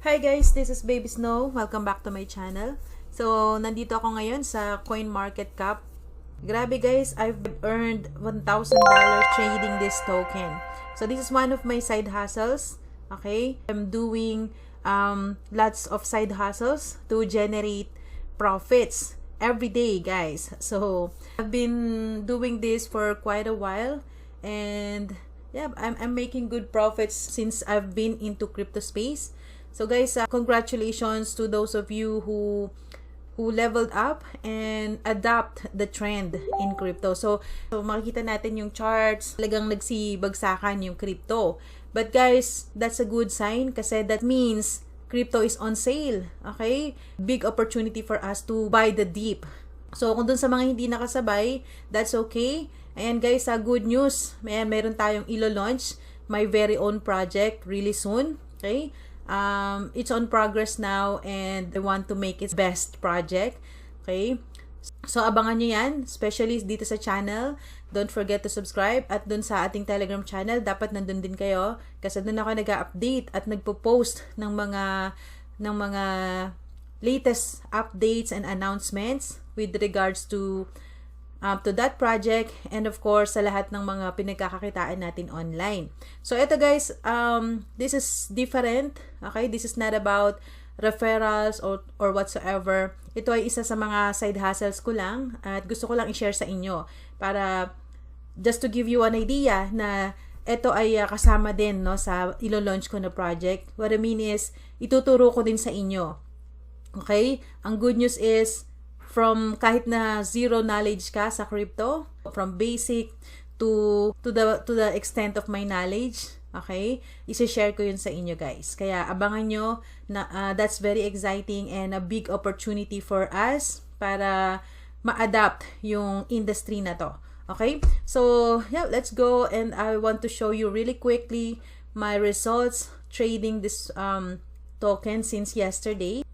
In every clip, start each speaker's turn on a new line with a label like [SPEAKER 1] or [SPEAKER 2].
[SPEAKER 1] Hi guys, this is Baby Snow. Welcome back to my channel. So, nandito ako ngayon sa CoinMarketCap. Grabe guys, I've earned $1,000 trading this token. So, this is one of my side hustles. Okay? I'm doing lots of side hustles to generate profits every day, guys. So, I've been doing this for quite a while and yeah, I'm making good profits since I've been into crypto space. So guys, congratulations to those of you who leveled up and adapt the trend in crypto. So makikita natin yung charts, talagang nagsibagsakan yung crypto. But guys, that's a good sign kasi that means crypto is on sale. Okay? Big opportunity for us to buy the dip. So kung dun sa mga hindi nakasabay, that's okay. And guys, good news. Meron tayong ilo-launch my very own project really soon. Okay? It's on progress now and I want to make its best project. Okay? So, abangan nyo yan, especially dito sa channel. Don't forget to subscribe at dun sa ating Telegram channel, dapat nandun din kayo kasi dun ako nag-update at nagpo-post ng mga latest updates and announcements with regards to that project and of course sa lahat ng mga pinagkakakitaan natin online. So ito guys, this is different. Okay, this is not about referrals or whatsoever. Ito ay isa sa mga side hustles ko lang at gusto ko lang i-share sa inyo para just to give you an idea na ito ay kasama din no sa ilo-launch ko na project. What I mean is ituturo ko din sa inyo. Okay? Ang good news is from kahit na zero knowledge ka sa crypto, from basic to the extent of my knowledge, okay? I-share ko yun sa inyo guys. Kaya abangan nyo na that's very exciting and a big opportunity for us para ma-adapt yung industry na to. Okay? So, yeah, let's go and I want to show you really quickly my results trading this token since yesterday.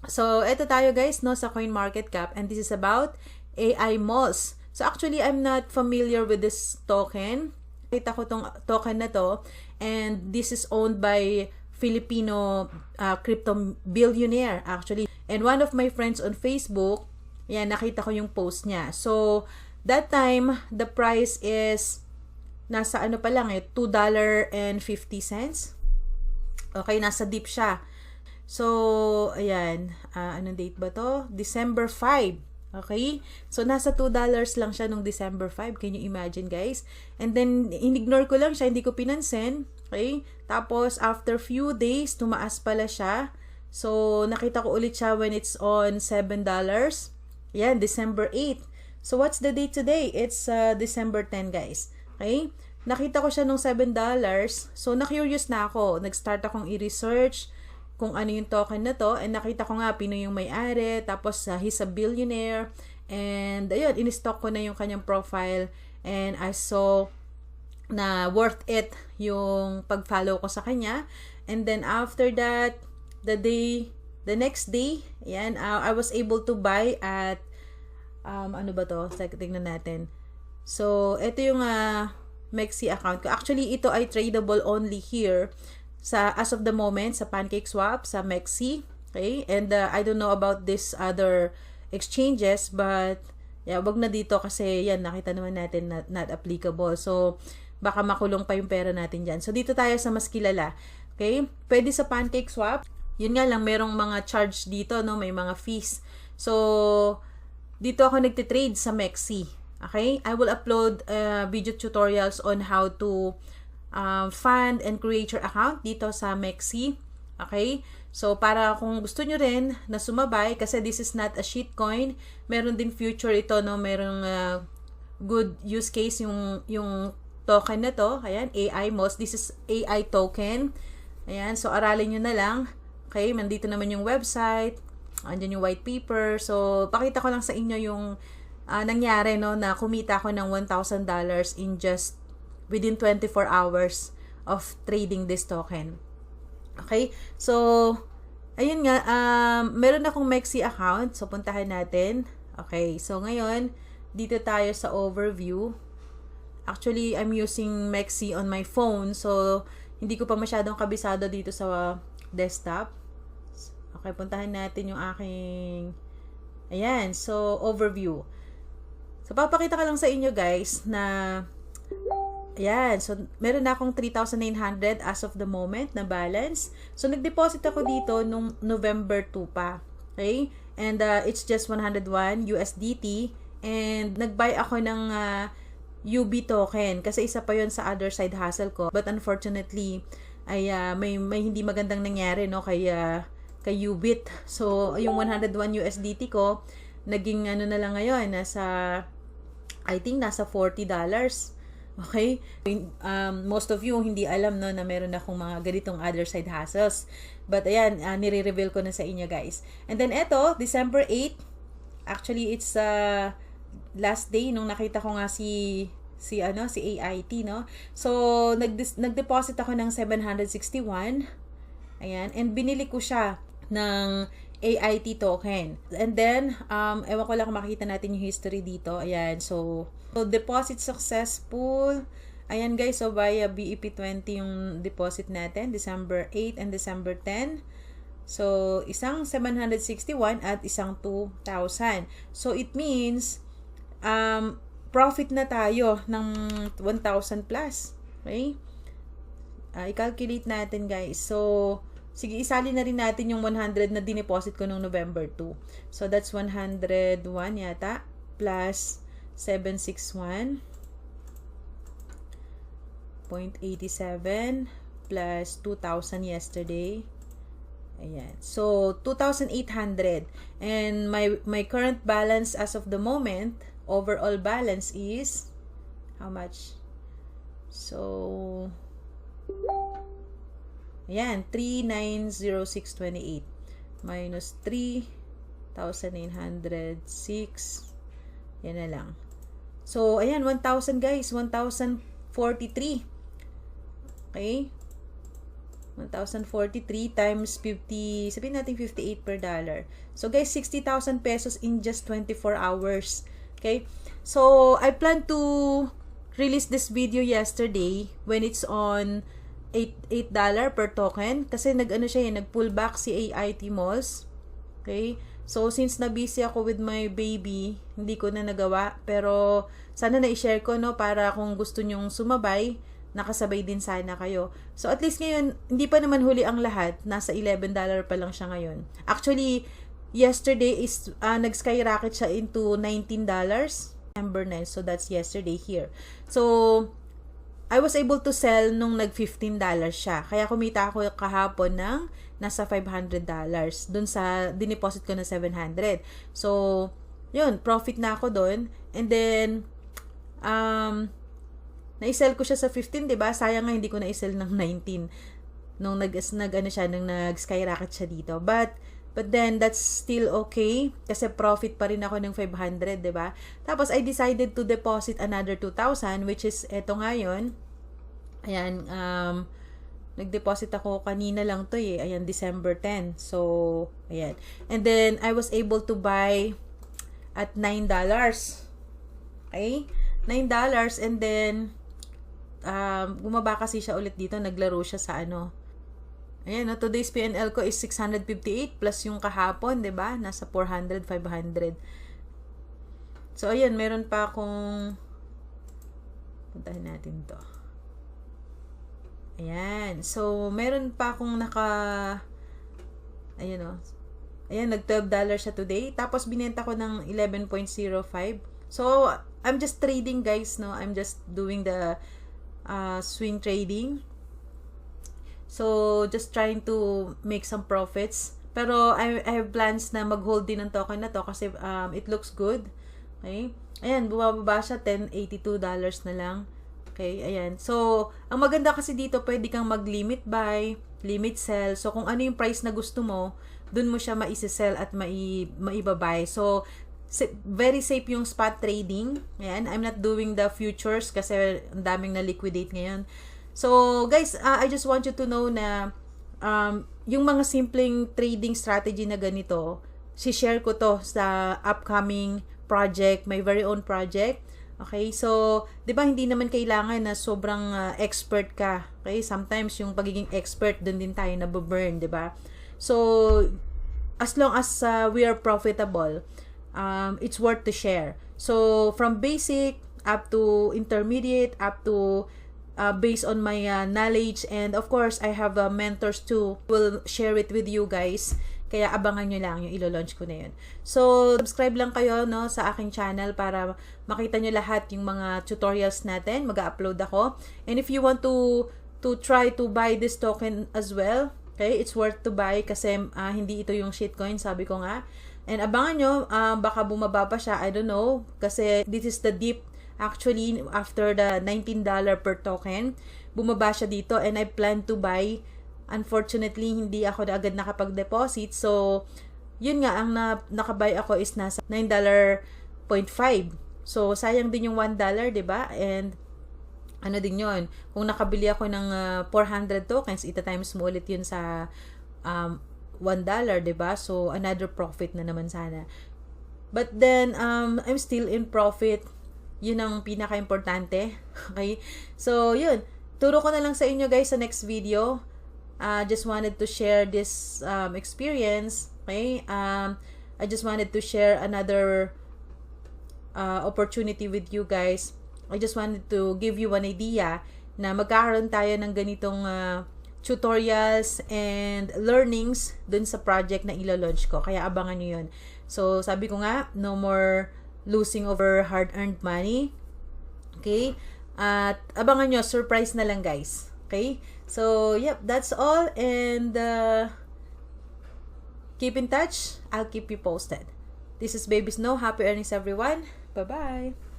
[SPEAKER 1] So, eto tayo guys, no, sa CoinMarketCap and this is about AI Malls. So, actually, I'm not familiar with this token. Kita ko tong token na to and this is owned by Filipino crypto billionaire actually. And one of my friends on Facebook, yan, nakita ko yung post niya. So, that time, the price is nasa ano pa lang $2.50. Okay, nasa dip siya. So, ayan, anong date ba to? December 5. Okay? So, nasa $2 lang siya nung December 5. Can you imagine, guys? And then, in-ignore ko lang siya, hindi ko pinansin. Okay? Tapos, after few days, tumaas pala siya. So, nakita ko ulit siya when it's on $7. Ayan, December 8. So, what's the date today? It's December 10, guys. Okay? Nakita ko siya nung $7. So, na-curious na ako. Nag-start akong i-research kung ano yung token na to and nakita ko nga Pinoy yung may-ari tapos he's a billionaire and ayun, in-stock ko na yung kanyang profile and I saw na worth it yung pag-follow ko sa kanya and then after that the next day yan, I was able to buy at ano ba to? Tingnan natin. So ito yung Mexi account ko. Actually ito ay tradable only here sa as of the moment sa PancakeSwap, sa Mexi, okay? And I don't know about this other exchanges but yeah, wag na dito kasi yan nakita naman natin na not applicable. So baka makulong pa yung pera natin diyan. So dito tayo sa mas kilala. Okay? Pwede sa PancakeSwap. Yun nga lang merong mga charge dito, no, may mga fees. So dito ako nagte-trade sa Mexi. Okay? I will upload video tutorials on how to fund and create your account dito sa Mexi. Okay? So, para kung gusto nyo rin na sumabay, kasi this is not a shitcoin, meron din future ito, no? Merong good use case yung token na to. Ayan, AI Malls. This is AI token. Ayan, so aralin nyo na lang. Okay, nandito naman yung website. Andyan yung white paper. So, pakita ko lang sa inyo yung nangyari, no, na kumita ko ng $1,000 in just within 24 hours of trading this token. Okay? So, ayun nga, meron akong Mexi account. So, puntahan natin. Okay. So, ngayon, dito tayo sa overview. Actually, I'm using Mexi on my phone. So, hindi ko pa masyadong kabisado dito sa desktop. Okay, puntahan natin yung aking, ayan, so overview. So papakita ko lang sa inyo guys na, ayan, so meron na akong 3,900 as of the moment na balance. So nag-deposit ako dito nung November 2 pa. Okay? And it's just 101 USDT. And nag-buy ako ng UB token kasi isa pa yon sa other side hustle ko. But unfortunately, ay may hindi magandang nangyari no kay UBIT. So yung 101 USDT ko naging ano na lang ngayon, I think nasa $40. Okay? Most of you hindi alam no na meron akong mga ganitong other side hustles. But ayan, nire-reveal ko na sa inyo guys. And then eto, December 8, actually it's last day nung nakita ko nga si AIT no. So nag-deposit ako ng 761. Ayan, and binili ko siya ng AIT token. And then ewan ko lang kung makikita natin yung history dito. Ayan, so deposit successful. Ayan guys, so via BEP20 yung deposit natin, December 8 and December 10. So isang 761 at isang 2,000. So it means profit na tayo ng 1,000 plus. Okay? I-calculate natin guys. So sige, isali na rin natin yung 100 na dineposit ko noong November 2. So that's 101 yata plus 761.87 plus 2,000 yesterday. Ayan. So 2,800, and my current balance as of the moment, overall balance is how much? So ayan, 3,906.28 minus 3,906. Yan na lang. So, ayan, 1,000 guys. 1,043. Okay? 1,043 times 50, sabihin natin 58 per dollar. So, guys, 60,000 pesos in just 24 hours. Okay? So, I plan to release this video yesterday when it's on $8 per token kasi nag-pullback si AIT Malls. Okay? So since na busy ako with my baby, hindi ko na nagawa, pero sana na-share ko no para kung gusto nyong sumabay, nakasabay din sana kayo. So at least ngayon, hindi pa naman huli ang lahat, nasa $11 pa lang siya ngayon. Actually, yesterday is nag-skyrocket siya into $19. December 9, so that's yesterday here. So I was able to sell nung nag-$15 siya. Kaya kumita ako kahapon ng nasa $500 dun sa dineposit ko na 700. So, yun, profit na ako dun. And then, na-sell ko siya sa 15, diba? Sayang nga hindi ko na-sell ng 19 nung nag-skyrocket siya dito. But then, that's still okay kasi profit pa rin ako ng 500, diba? Tapos, I decided to deposit another 2,000, which is, eto nga yun. Ayan, nag-deposit ako kanina lang to eh. Ayan, December 10. So, ayan. And then, I was able to buy at $9. Okay? $9. And then, bumaba kasi siya ulit dito. Naglaro siya sa ano. Ayan, no? Today's PNL ko is 658 plus yung kahapon, diba? Nasa 400, 500. So, ayan, meron pa akong, puntahan natin to. Ayan. So, meron pa akong ayan o. Ayan, nag-$12 siya today. Tapos, binenta ko ng 11.05. So, I'm just trading, guys, no? I'm just doing the swing trading. So, just trying to make some profits. Pero, I have plans na mag-hold din ng token na to kasi it looks good. Okay? Ayan, bumababa siya. $10.82 na lang. Okay, ayan. So, ang maganda kasi dito, pwede kang mag-limit buy, limit sell. So, kung ano yung price na gusto mo, dun mo siya maisi-sell at maibabay. So, very safe yung spot trading. Ayan, I'm not doing the futures kasi ang daming na-liquidate ngayon. So, guys, I just want you to know na yung mga simpleng trading strategy na ganito, si-share ko to sa upcoming project, my very own project. Okay, so, di ba hindi naman kailangan na sobrang expert ka. Okay, sometimes yung pagiging expert, dun din tayo nababurn, di ba? So, as long as we are profitable, it's worth to share. So, from basic up to intermediate, up to based on my knowledge, and of course, I have mentors too. Will share it with you guys. Kaya abangan nyo lang yung ilo-launch ko na yun. So, subscribe lang kayo no, sa aking channel para makita nyo lahat yung mga tutorials natin. Mag-upload ako. And if you want to try to buy this token as well, okay, it's worth to buy kasi hindi ito yung shitcoin, sabi ko nga. And abangan nyo, baka bumaba pa siya, I don't know. Kasi this is the dip actually after the $19 per token. Bumaba siya dito and I plan to buy. Unfortunately, hindi ako agad nakapag-deposit. So, yun nga, ang nakabuy ako is nasa $9.5. So, sayang din yung $1, diba? And, ano din yun, kung nakabili ako ng 400 tokens, ita-times mo ulit yun sa $1, diba? So, another profit na naman sana. But then, I'm still in profit. Yun ang pinaka-importante. Okay? So, yun. Turo ko na lang sa inyo guys sa next video. Just wanted to share this experience. Okay? I just wanted to share another opportunity with you guys. I just wanted to give you an idea na magkakaroon tayo ng ganitong tutorials and learnings dun sa project na ilo-launch ko. Kaya abangan nyo yun. So, sabi ko nga, no more losing over hard-earned money. Okay? At abangan nyo, surprise na lang guys. Okay? So, yep, that's all. And keep in touch. I'll keep you posted. This is Baby Snow. Happy earnings, everyone. Bye-bye.